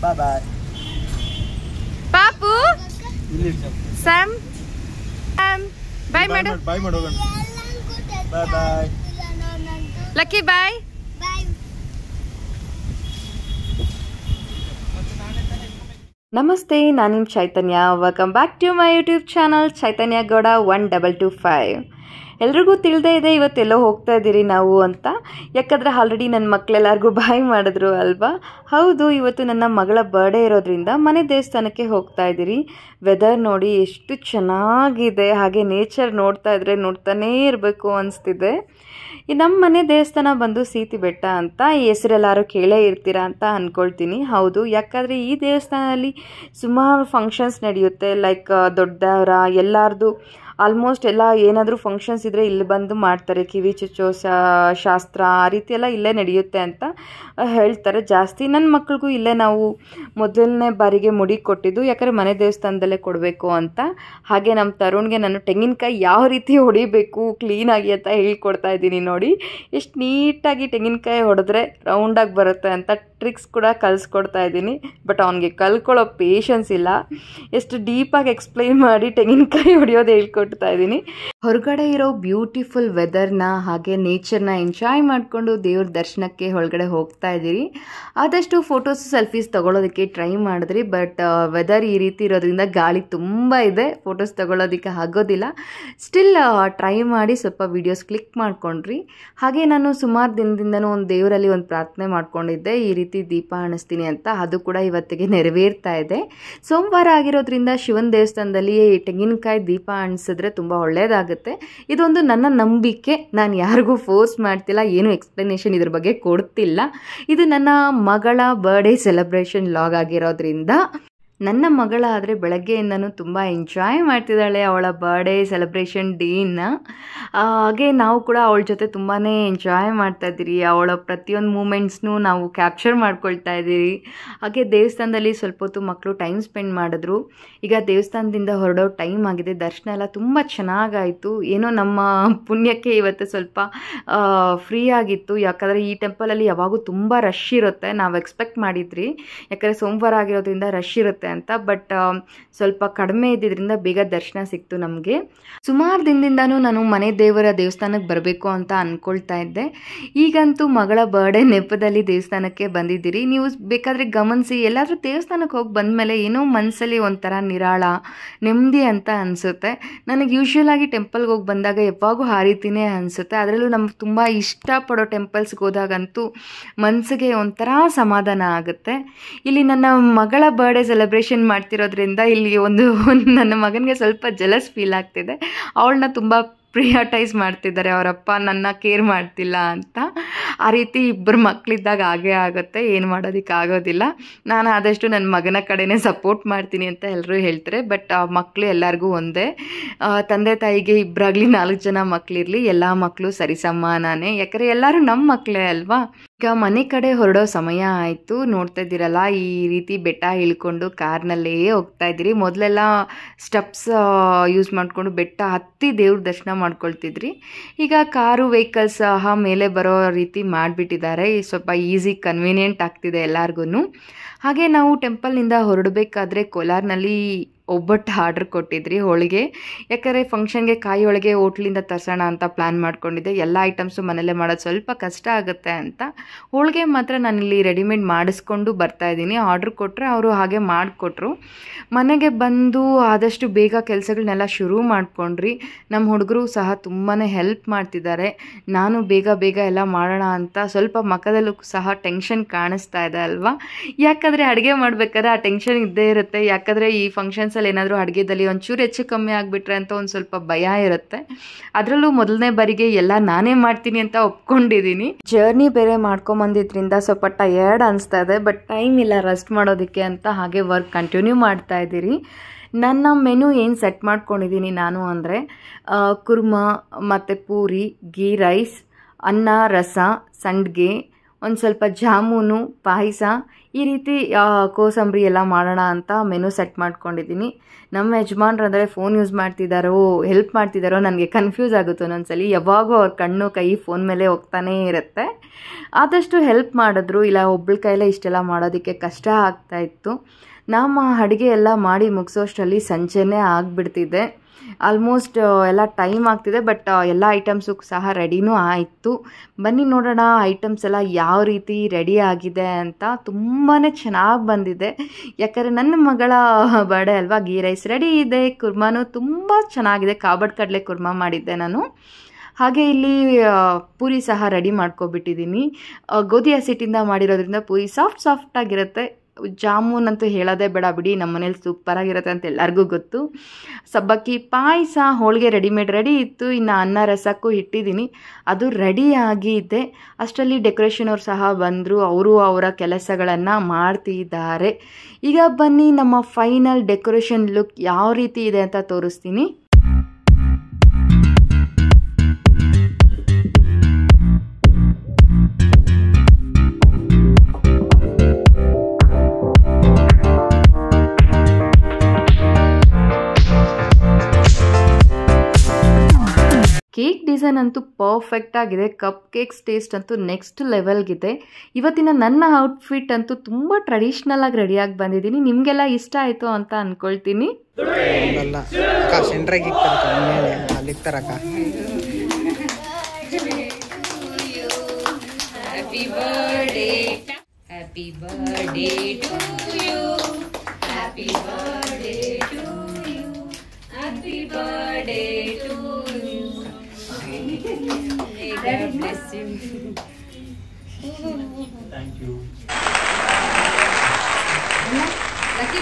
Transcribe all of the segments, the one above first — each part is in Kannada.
ಬಾಯ್ ಬಾಯ್. ಪಾಪು ಸ್ಯಾಮ್ ಬಾಯ್ ಮಾಡು. ಬಾಯ್ ಮಾಡೋಣ. Bye bye. Lucky boy. ನಮಸ್ತೆ, ನಾನು ನಿಮ್ಮ Chaitanya. Welcome back to my YouTube channel Chaitanya Gowda 1225. ಎಲ್ರಿಗೂ ತಿಳಿದೇ ಇದೆ ಇವತ್ತೆಲ್ಲೋ ಹೋಗ್ತಾ ಇದ್ದೀರಿ ನಾವು ಅಂತ. ಯಾಕಂದರೆ ಆಲ್ರೆಡಿ ನನ್ನ ಮಕ್ಕಳೆಲ್ಲರಿಗೂ ಬಾಯ್ ಮಾಡಿದ್ರು ಅಲ್ವಾ. ಹೌದು, ಇವತ್ತು ನನ್ನ ಮಗಳ ಬರ್ಡೇ ಇರೋದ್ರಿಂದ ಮನೆ ದೇವಸ್ಥಾನಕ್ಕೆ ಹೋಗ್ತಾ ಇದ್ದೀರಿ. ವೆದರ್ ನೋಡಿ ಎಷ್ಟು ಚೆನ್ನಾಗಿದೆ, ಹಾಗೆ ನೇಚರ್ ನೋಡ್ತಾ ಇದ್ರೆ ನೋಡ್ತಾನೇ ಇರಬೇಕು ಅನಿಸ್ತಿದೆ. ನಮ್ಮ ಮನೆ ದೇವಸ್ಥಾನ ಬಂದು ಸೀತಿ ಬೆಟ್ಟ ಅಂತ. ಈ ಹೆಸರೆಲ್ಲರೂ ಕೇಳೇ ಇರ್ತೀರಾ ಅಂತ ಅಂದ್ಕೊಳ್ತೀನಿ. ಹೌದು, ಯಾಕಂದರೆ ಈ ದೇವಸ್ಥಾನದಲ್ಲಿ ಸುಮಾರು ಫಂಕ್ಷನ್ಸ್ ನಡೆಯುತ್ತೆ. ಲೈಕ್ ದೊಡ್ಡವರ ಎಲ್ಲರದು ಆಲ್ಮೋಸ್ಟ್ ಎಲ್ಲ ಏನಾದರೂ ಫಂಕ್ಷನ್ಸ್ ಇದ್ದರೆ ಇಲ್ಲಿ ಬಂದು ಮಾಡ್ತಾರೆ. ಕಿವಿ ಚುಚ್ಚೋ ಶಾಸ್ತ್ರ ಆ ರೀತಿ ಎಲ್ಲ ಇಲ್ಲೇ ನಡೆಯುತ್ತೆ ಅಂತ ಹೇಳ್ತಾರೆ. ಜಾಸ್ತಿ ನನ್ನ ಮಕ್ಕಳಿಗೂ ಇಲ್ಲೇ ನಾವು ಮೊದಲನೇ ಬಾರಿಗೆ ಮುಡಿ ಕೊಟ್ಟಿದ್ದು, ಯಾಕಂದರೆ ಮನೆ ದೇವಸ್ಥಾನದಲ್ಲೇ ಕೊಡಬೇಕು ಅಂತ. ಹಾಗೆ ನಮ್ಮ ತರುಣ್ಗೆ ನಾನು ತೆಂಗಿನಕಾಯಿ ಯಾವ ರೀತಿ ಹೊಡಿಬೇಕು ಕ್ಲೀನಾಗಿ ಅಂತ ಹೇಳ್ಕೊಡ್ತಾ ಇದ್ದೀನಿ. ನೋಡಿ ಎಷ್ಟು ನೀಟಾಗಿ ತೆಂಗಿನಕಾಯಿ ಹೊಡೆದ್ರೆ ರೌಂಡಾಗಿ ಬರುತ್ತೆ ಅಂತ ಟ್ರಿಕ್ಸ್ ಕೂಡ ಕಲಿಸ್ಕೊಡ್ತಾ ಇದ್ದೀನಿ. ಬಟ್ ಅವನಿಗೆ ಕಲ್ಕೊಳ್ಳೋ ಪೇಷನ್ಸ್ ಇಲ್ಲ. ಎಷ್ಟು ಡೀಪಾಗಿ ಎಕ್ಸ್ಪ್ಲೈನ್ ಮಾಡಿ ತೆಂಗಿನಕಾಯಿ ಹೊಡೆಯೋದು ಹೇಳ್ಕೊಡ್ತಾ ಇದ್ದೀನಿ. ಹೊರಗಡೆ ಇರೋ ಬ್ಯೂಟಿಫುಲ್ ವೆದರ್ನ ಹಾಗೆ ನೇಚರ್ನ ಎಂಜಾಯ್ ಮಾಡಿಕೊಂಡು ದೇವ್ರ ದರ್ಶನಕ್ಕೆ ಒಳಗಡೆ ಹೋಗ್ತಾ ಇದ್ದೀರಿ. ಆದಷ್ಟು ಫೋಟೋಸ್ ಸೆಲ್ಫೀಸ್ ತೊಗೊಳೋದಕ್ಕೆ ಟ್ರೈ ಮಾಡಿದ್ರಿ. ಬಟ್ ವೆದರ್ ಈ ರೀತಿ ಇರೋದ್ರಿಂದ ಗಾಳಿ ತುಂಬ ಇದೆ, ಫೋಟೋಸ್ ತೊಗೊಳೋದಕ್ಕೆ ಆಗೋದಿಲ್ಲ. ಸ್ಟಿಲ್ ಟ್ರೈ ಮಾಡಿ ಸ್ವಲ್ಪ ವೀಡಿಯೋಸ್ ಕ್ಲಿಕ್ ಮಾಡ್ಕೊಂಡ್ರಿ. ಹಾಗೆ ನಾನು ಸುಮಾರು ದಿನದಿಂದನೂ ಒಂದು ದೇವರಲ್ಲಿ ಒಂದು ಪ್ರಾರ್ಥನೆ ಮಾಡ್ಕೊಂಡಿದ್ದೆ, ಈ ರೀತಿ ದೀಪ ಹಣಿಸ್ತೀನಿ ಅಂತ. ಅದು ಕೂಡ ಇವತ್ತಿಗೆ ನೆರವೇರ್ತಾ ಇದೆ. ಸೋಮವಾರ ಆಗಿರೋದ್ರಿಂದ ಶಿವನ ದೇವಸ್ಥಾನದಲ್ಲಿ ತೆಂಗಿನಕಾಯಿ ದೀಪ ಹಣಿಸಿದ್ರೆ ತುಂಬ ಒಳ್ಳೆಯದಾಗುತ್ತೆ. ಇದೊಂದು ನನ್ನ ನಂಬಿಕೆ. ನಾನು ಯಾರಿಗೂ ಫೋರ್ಸ್ ಮಾಡ್ತಿಲ್ಲ, ಏನು ಎಕ್ಸ್ಪ್ಲನೇಷನ್ ಇದ್ರ ಬಗ್ಗೆ ಕೊಡ್ತಿಲ್ಲ. ಇದು ನನ್ನ ಮಗಳ ಬರ್ಡೇ ಸೆಲೆಬ್ರೇಷನ್ ಲಾಗ್ ಆಗಿರೋದ್ರಿಂದ ನನ್ನ ಮಗಳಾದರೆ ಬೆಳಗ್ಗೆಯಿಂದನೂ ತುಂಬ ಎಂಜಾಯ್ ಮಾಡ್ತಿದ್ದಾಳೆ ಅವಳ ಬರ್ಡೇ ಸೆಲೆಬ್ರೇಷನ್ ಡೇನ. ಹಾಗೆ ನಾವು ಕೂಡ ಅವಳ ಜೊತೆ ತುಂಬಾ ಎಂಜಾಯ್ ಮಾಡ್ತಾಯಿದ್ದೀರಿ. ಅವಳ ಪ್ರತಿಯೊಂದು ಮೂಮೆಂಟ್ಸ್ನೂ ನಾವು ಕ್ಯಾಪ್ಚರ್ ಮಾಡ್ಕೊಳ್ತಾ ಇದ್ದೀರಿ. ಹಾಗೆ ದೇವಸ್ಥಾನದಲ್ಲಿ ಸ್ವಲ್ಪ ಹೊತ್ತು ಮಕ್ಕಳು ಟೈಮ್ ಸ್ಪೆಂಡ್ ಮಾಡಿದ್ರು. ಈಗ ದೇವಸ್ಥಾನದಿಂದ ಹೊರಡೋ ಟೈಮ್ ಆಗಿದೆ. ದರ್ಶನ ಎಲ್ಲ ತುಂಬ ಚೆನ್ನಾಗಾಯಿತು. ಏನೋ ನಮ್ಮ ಪುಣ್ಯಕ್ಕೆ ಇವತ್ತು ಸ್ವಲ್ಪ ಫ್ರೀ ಆಗಿತ್ತು. ಯಾಕಂದರೆ ಈ ಟೆಂಪಲಲ್ಲಿ ಯಾವಾಗೂ ತುಂಬ ರಶ್ ಇರುತ್ತೆ. ನಾವು ಎಕ್ಸ್ಪೆಕ್ಟ್ ಮಾಡಿದ್ರಿ, ಯಾಕಂದರೆ ಸೋಮವಾರ ಆಗಿರೋದ್ರಿಂದ ರಶ್ ಇರುತ್ತೆ ಅಂತ. ಬಟ್ ಸ್ವಲ್ಪ ಕಡಿಮೆ ಇದ್ದಿದ್ದರಿಂದ ಬೇಗ ದರ್ಶನ ಸಿಕ್ತು ನಮಗೆ. ಸುಮಾರು ದಿನದಿಂದನೂ ನಾನು ಮನೆ ದೇವರ ದೇವಸ್ಥಾನಕ್ಕೆ ಬರಬೇಕು ಅಂತ ಅಂದ್ಕೊಳ್ತಾ ಇದ್ದೆ. ಈಗಂತೂ ಮಗಳ ಬರ್ಡೇ ನೆಪದಲ್ಲಿ ದೇವಸ್ಥಾನಕ್ಕೆ ಬಂದಿದ್ದೀರಿ. ನೀವು ಬೇಕಾದರೆ ಗಮನಿಸಿ, ಎಲ್ಲಾದರೂ ದೇವಸ್ಥಾನಕ್ಕೆ ಹೋಗಿ ಬಂದಮೇಲೆ ಏನೋ ಮನಸ್ಸಲ್ಲಿ ಒಂಥರ ನಿರಾಳ ನೆಮ್ಮದಿ ಅಂತ ಅನಿಸುತ್ತೆ. ನನಗೆ ಯೂಶ್ವಲ್ ಆಗಿ ಟೆಂಪಲ್ಗೆ ಹೋಗಿ ಬಂದಾಗ ಯಾವಾಗೂ ಆ ರೀತಿಯೇ ಅನಿಸುತ್ತೆ. ಅದರಲ್ಲೂ ನಮ್ಗೆ ತುಂಬ ಇಷ್ಟಪಡೋ ಟೆಂಪಲ್ಸ್ಗೆ ಹೋದಾಗಂತೂ ಮನಸ್ಸಿಗೆ ಒಂಥರ ಸಮಾಧಾನ ಆಗುತ್ತೆ. ಇಲ್ಲಿ ನನ್ನ ಮಗಳ ಬರ್ಡೇ ಸೆಲೆಬ್ರೇಷನ್ ಮಾಡ್ತಿರೋದ್ರಿಂದ ಇಲ್ಲಿ ಒಂದು ನನ್ನ ಮಗನಿಗೆ ಸ್ವಲ್ಪ ಜಲಸ್ ಫೀಲ್ ಆಗ್ತಿದೆ. ಅವಳನ್ನ ತುಂಬ ಪ್ರಿಯಾಟೈಸ್ ಮಾಡ್ತಿದ್ದಾರೆ ಅವರಪ್ಪ, ನನ್ನ ಕೇರ್ ಮಾಡ್ತಿಲ್ಲ ಅಂತ. ಆ ರೀತಿ ಇಬ್ಬರು ಮಕ್ಕಳಿದ್ದಾಗ ಹಾಗೇ ಆಗುತ್ತೆ, ಏನು ಮಾಡೋದಕ್ಕೆ ಆಗೋದಿಲ್ಲ. ನಾನು ಆದಷ್ಟು ನನ್ನ ಮಗನ ಕಡೆನೇ ಸಪೋರ್ಟ್ ಮಾಡ್ತೀನಿ ಅಂತ ಎಲ್ಲರೂ ಹೇಳ್ತಾರೆ. ಬಟ್ ಆ ಮಕ್ಕಳು ಎಲ್ಲರಿಗೂ ಒಂದೇ. ತಂದೆ ತಾಯಿಗೆ ಇಬ್ಬರಾಗಲಿ 4 ಜನ ಮಕ್ಕಳಿರಲಿ, ಎಲ್ಲ ಮಕ್ಕಳು ಸರಿಸಮಾನನೇ. ಯಾಕಂದರೆ ಎಲ್ಲರೂ ನಮ್ಮ ಮಕ್ಕಳೇ ಅಲ್ವಾ. ಈಗ ಮನೆ ಕಡೆ ಹೊರಡೋ ಸಮಯ ಆಯಿತು. ನೋಡ್ತಾ ಇದ್ದೀರಲ್ಲ, ಈ ರೀತಿ ಬೆಟ್ಟ ಇಳ್ಕೊಂಡು ಕಾರ್ನಲ್ಲೇ ಹೋಗ್ತಾ ಇದ್ದೀರಿ. ಮೊದಲೆಲ್ಲ ಸ್ಟೆಪ್ಸ್ ಯೂಸ್ ಮಾಡಿಕೊಂಡು ಬೆಟ್ಟ ಹತ್ತಿ ದೇವ್ರ ದರ್ಶನ ಮಾಡ್ಕೊಳ್ತಿದ್ರಿ. ಈಗ ಕಾರು ವೆಹಿಕಲ್ಸ್ ಸಹ ಮೇಲೆ ಬರೋ ರೀತಿ ಮಾಡಿಬಿಟ್ಟಿದ್ದಾರೆ. ಸ್ವಲ್ಪ ಈಸಿ ಕನ್ವೀನಿಯೆಂಟ್ ಆಗ್ತಿದೆ ಎಲ್ಲರಿಗೂ. ಹಾಗೆ ನಾವು ಟೆಂಪಲ್ನಿಂದ ಹೊರಡಬೇಕಾದ್ರೆ ಕೋಲಾರ್ನಲ್ಲಿ ಒಬ್ಬಟ್ಟು ಆರ್ಡ್ರ್ ಕೊಟ್ಟಿದ್ರಿ, ಹೋಳಿಗೆ. ಯಾಕಂದರೆ ಫಂಕ್ಷನ್ಗೆ ಕಾಯಿ ಹೋಳಿಗೆ ಹೋಟ್ಲಿಂದ ತರಿಸೋಣ ಅಂತ ಪ್ಲ್ಯಾನ್ ಮಾಡ್ಕೊಂಡಿದ್ದೆ. ಎಲ್ಲ ಐಟಮ್ಸು ಮನೇಲೇ ಮಾಡೋದು ಸ್ವಲ್ಪ ಕಷ್ಟ ಆಗುತ್ತೆ ಅಂತ ಹೋಳಿಗೆ ಮಾತ್ರ ನಾನಿಲ್ಲಿ ರೆಡಿಮೇಡ್ ಮಾಡಿಸ್ಕೊಂಡು ಬರ್ತಾಯಿದ್ದೀನಿ. ಆರ್ಡ್ರ್ ಕೊಟ್ಟರೆ ಅವರು ಹಾಗೆ ಮಾಡಿಕೊಟ್ರು. ಮನೆಗೆ ಬಂದು ಆದಷ್ಟು ಬೇಗ ಕೆಲಸಗಳನ್ನೆಲ್ಲ ಶುರು ಮಾಡ್ಕೊಂಡ್ರಿ. ನಮ್ಮ ಹುಡುಗರು ಸಹ ತುಂಬಾ ಹೆಲ್ಪ್ ಮಾಡ್ತಿದ್ದಾರೆ. ನಾನು ಬೇಗ ಬೇಗ ಎಲ್ಲ ಮಾಡೋಣ ಅಂತ ಸ್ವಲ್ಪ ಮುಖದಲ್ಲೂ ಸಹ ಟೆನ್ಷನ್ ಕಾಣಿಸ್ತಾ ಇದೆ ಅಲ್ವಾ. ಯಾಕಂದರೆ ಅಡುಗೆ ಮಾಡಬೇಕಾದ್ರೆ ಆ ಟೆನ್ಷನ್ ಇದ್ದೇ ಇರುತ್ತೆ. ಯಾಕಂದರೆ ಈ ಫಂಕ್ಷನ್ಸ್ ಏನಾದರೂ ಅಡುಗೆದಲ್ಲಿ ಒಂಚೂರು ಹೆಚ್ಚು ಕಮ್ಮಿ ಆಗಿಬಿಟ್ರೆ ಅಂತ ಒಂದು ಸ್ವಲ್ಪ ಭಯ ಇರುತ್ತೆ. ಅದರಲ್ಲೂ ಮೊದಲನೇ ಬಾರಿಗೆ ಎಲ್ಲ ನಾನೇ ಮಾಡ್ತೀನಿ ಅಂತ ಒಪ್ಕೊಂಡಿದ್ದೀನಿ. ಜರ್ನಿ ಬೇರೆ ಮಾಡ್ಕೊಂಬಂದಿದ್ರಿಂದ ಸ್ವಲ್ಪ ಟಯರ್ಡ್ ಅನಿಸ್ತಾ ಇದೆ. ಬಟ್ ಟೈಮ್ ಇಲ್ಲ ರೆಸ್ಟ್ ಮಾಡೋದಕ್ಕೆ ಅಂತ ಹಾಗೆ ವರ್ಕ್ ಕಂಟಿನ್ಯೂ ಮಾಡ್ತಾ ಇದ್ದೀರಿ. ನನ್ನ ಮೆನು ಏನು ಸೆಟ್ ಮಾಡ್ಕೊಂಡಿದ್ದೀನಿ ನಾನು ಅಂದರೆ ಕುರ್ಮಾ ಮತ್ತು ಪೂರಿ, ಗೀ ರೈಸ್, ಅನ್ನ, ರಸ, ಸಂಡಿಗೆ, ಒಂದು ಸ್ವಲ್ಪ ಜಾಮೂನು, ಪಾಯಸ, ಈ ರೀತಿ ಕೋಸಂಬರಿ ಎಲ್ಲ ಮಾಡೋಣ ಅಂತ ಮೆನು ಸೆಟ್ ಮಾಡ್ಕೊಂಡಿದ್ದೀನಿ. ನಮ್ಮ ಯಜಮಾನ್ರು ಅಂದರೆ ಫೋನ್ ಯೂಸ್ ಮಾಡ್ತಿದ್ದಾರೋ ಹೆಲ್ಪ್ ಮಾಡ್ತಿದ್ದಾರೋ ನನಗೆ ಕನ್ಫ್ಯೂಸ್ ಆಗುತ್ತೆ ಒಂದೊಂದ್ಸಲಿ. ಯಾವಾಗೂ ಅವ್ರ ಕಣ್ಣು ಕೈ ಫೋನ್ ಮೇಲೆ ಹೋಗ್ತಾನೇ ಇರುತ್ತೆ. ಆದಷ್ಟು ಹೆಲ್ಪ್ ಮಾಡಿದ್ರು, ಇಲ್ಲ ಒಬ್ಬಳ ಕೈಲೇ ಇಷ್ಟೆಲ್ಲ ಮಾಡೋದಕ್ಕೆ ಕಷ್ಟ ಆಗ್ತಾಯಿತ್ತು. ನಮ್ಮ ಅಡುಗೆ ಎಲ್ಲ ಮಾಡಿ ಮುಗಿಸೋಷ್ಟರಲ್ಲಿ ಸಂಜೆನೇ ಆಗಿಬಿಡ್ತಿದ್ದೆ. ಆಲ್ಮೋಸ್ಟ್ ಎಲ್ಲ ಟೈಮ್ ಆಗ್ತಿದೆ. ಬಟ್ ಎಲ್ಲ ಐಟಮ್ಸು ಸಹ ರೆಡಿನೂ ಆಯಿತು. ಬನ್ನಿ ನೋಡೋಣ ಐಟಮ್ಸ್ ಎಲ್ಲ ಯಾವ ರೀತಿ ರೆಡಿ ಆಗಿದೆ ಅಂತ. ತುಂಬಾ ಚೆನ್ನಾಗಿ ಬಂದಿದೆ, ಯಾಕಂದರೆ ನನ್ನ ಮಗಳ ಬರ್ಡೇ ಅಲ್ವಾ. ಗೀ ರೈಸ್ ರೆಡಿ ಇದೆ, ಕುರ್ಮಾನು ತುಂಬ ಚೆನ್ನಾಗಿದೆ, ಕಾಬಡ್ ಕಡಲೆ ಕುರ್ಮಾ ಮಾಡಿದ್ದೆ ನಾನು. ಹಾಗೆ ಇಲ್ಲಿ ಪೂರಿ ಸಹ ರೆಡಿ ಮಾಡ್ಕೊಬಿಟ್ಟಿದ್ದೀನಿ. ಗೋಧಿ ಹಸಿಟ್ಟಿಂದ ಮಾಡಿರೋದ್ರಿಂದ ಪೂರಿ ಸಾಫ್ಟಾಗಿರುತ್ತೆ. ಜಾಮೂನ್ ಅಂತೂ ಹೇಳೋದೇ ಬೇಡ ಬಿಡಿ, ನಮ್ಮ ಮನೇಲಿ ಸೂಪರಾಗಿರುತ್ತೆ ಅಂತ ಎಲ್ಲರಿಗೂ ಗೊತ್ತು. ಸಬ್ಬಕ್ಕಿ ಪಾಯಸ, ಹೋಳಿಗೆ ರೆಡಿಮೇಡ್ ರೆಡಿ ಇತ್ತು. ಇನ್ನು ಅನ್ನ ರಸಕ್ಕೂ ಇಟ್ಟಿದ್ದೀನಿ, ಅದು ರೆಡಿಯಾಗಿ ಇದೆ. ಅಷ್ಟರಲ್ಲಿ ಡೆಕೋರೇಷನ್ ಅವ್ರು ಸಹ ಬಂದರು, ಅವರು ಅವರ ಕೆಲಸಗಳನ್ನು ಮಾಡ್ತಿದ್ದಾರೆ. ಈಗ ಬನ್ನಿ ನಮ್ಮ ಫೈನಲ್ ಡೆಕೋರೇಷನ್ ಲುಕ್ ಯಾವ ರೀತಿ ಇದೆ ಅಂತ ತೋರಿಸ್ತೀನಿ. ಕೇಕ್ ಡಿಸೈನ್ ಅಂತೂ ಪರ್ಫೆಕ್ಟ್ ಆಗಿದೆ. ಕಪ್ ಕೇಕ್ಸ್ ಟೇಸ್ಟ್ ಅಂತೂ ನೆಕ್ಸ್ಟ್ ಲೆವೆಲ್ಗಿದೆ. ಇವತ್ತಿನ ನನ್ನ ಔಟ್ಫಿಟ್ ಅಂತೂ ತುಂಬ ಟ್ರೆಡಿಷ್ನಲ್ ಆಗಿ ರೆಡಿಯಾಗಿ ಬಂದಿದ್ದೀನಿ. ನಿಮಗೆಲ್ಲ ಇಷ್ಟ ಆಯಿತು ಅಂತ ಅಂದ್ಕೊಳ್ತೀನಿ. God bless you. Thank you. Lucky,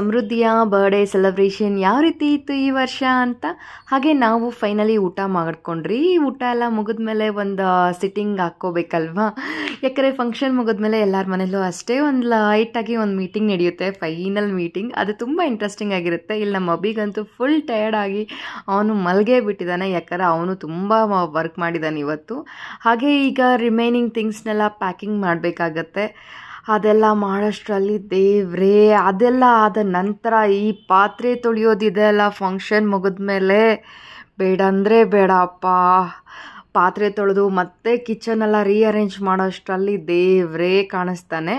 ಸಮೃದ್ಧಿಯ ಬರ್ಡೇ ಸೆಲೆಬ್ರೇಷನ್ ಯಾವ ರೀತಿ ಇತ್ತು ಈ ವರ್ಷ ಅಂತ. ಹಾಗೆ ನಾವು ಫೈನಲಿ ಊಟ ಮಾಡ್ಕೊಂಡ್ರಿ. ಊಟ ಎಲ್ಲ ಮುಗಿದ್ಮೇಲೆ ಒಂದು ಸಿಟ್ಟಿಂಗ್ ಹಾಕ್ಕೋಬೇಕಲ್ವಾ, ಯಾಕಂದರೆ ಫಂಕ್ಷನ್ ಮುಗಿದ್ಮೇಲೆ ಎಲ್ಲರ ಮನೇಲೂ ಅಷ್ಟೇ ಒಂದು ಲೈಟಾಗಿ ಒಂದು ಮೀಟಿಂಗ್ ನಡೆಯುತ್ತೆ, ಫೈನಲ್ ಮೀಟಿಂಗ್. ಅದು ತುಂಬ ಇಂಟ್ರೆಸ್ಟಿಂಗ್ ಆಗಿರುತ್ತೆ. ಇಲ್ಲಿ ನಮ್ಮ ಅಬ್ಬಿಗಂತೂ ಫುಲ್ ಟಯರ್ಡ್ ಆಗಿ ಅವನು ಮಲ್ಗೇ ಬಿಟ್ಟಿದ್ದಾನೆ, ಯಾಕಂದರೆ ಅವನು ತುಂಬ ವರ್ಕ್ ಮಾಡಿದ್ದಾನೆ ಇವತ್ತು. ಹಾಗೆ ಈಗ ರಿಮೈನಿಂಗ್ ಥಿಂಗ್ಸ್ನೆಲ್ಲ ಪ್ಯಾಕಿಂಗ್ ಮಾಡಬೇಕಾಗತ್ತೆ. ಅದೆಲ್ಲ ಮಾಡೋಷ್ಟರಲ್ಲಿ ದೇವ್ರೇ, ಅದೆಲ್ಲ ಆದ ನಂತರ ಈ ಪಾತ್ರೆ ತೊಳೆಯೋದಿದೆಲ್ಲ ಫಂಕ್ಷನ್ ಮುಗಿದ್ಮೇಲೆ ಬೇಡ ಅಂದರೆ ಬೇಡ ಅಪ್ಪ. ಪಾತ್ರೆ ತೊಳೆದು ಮತ್ತೆ ಕಿಚನೆಲ್ಲ ರೀಅರೇಂಜ್ ಮಾಡೋಷ್ಟರಲ್ಲಿ ದೇವ್ರೇ ಕಾಣಿಸ್ತಾನೆ.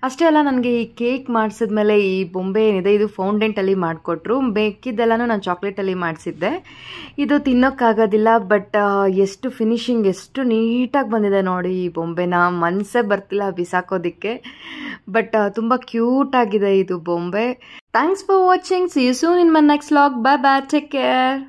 ಅಷ್ಟೇ ಅಲ್ಲ, ನನಗೆ ಈ ಕೇಕ್ ಮಾಡಿಸಿದ್ಮೇಲೆ ಈ ಬೊಂಬೆ ಏನಿದೆ ಇದು ಫೌಂಡೆಂಟಲ್ಲಿ ಮಾಡಿಕೊಟ್ರು. ಬೇಕಿದ್ದೆಲ್ಲನೂ ನಾನು ಚಾಕ್ಲೇಟಲ್ಲಿ ಮಾಡಿಸಿದ್ದೆ. ಇದು ತಿನ್ನೋಕ್ಕಾಗೋದಿಲ್ಲ, ಬಟ್ ಎಷ್ಟು ಫಿನಿಶಿಂಗ್ ಎಷ್ಟು ನೀಟಾಗಿ ಬಂದಿದೆ ನೋಡಿ ಈ ಬೊಂಬೆನ. ಮನಸ್ಸೇ ಬರ್ತಿಲ್ಲ ಬಿಸಾಕೋದಕ್ಕೆ, ಬಟ್ ತುಂಬ ಕ್ಯೂಟಾಗಿದೆ ಇದು ಬೊಂಬೆ. Thanks for watching. See you soon in my next vlog. Bye bye, take care.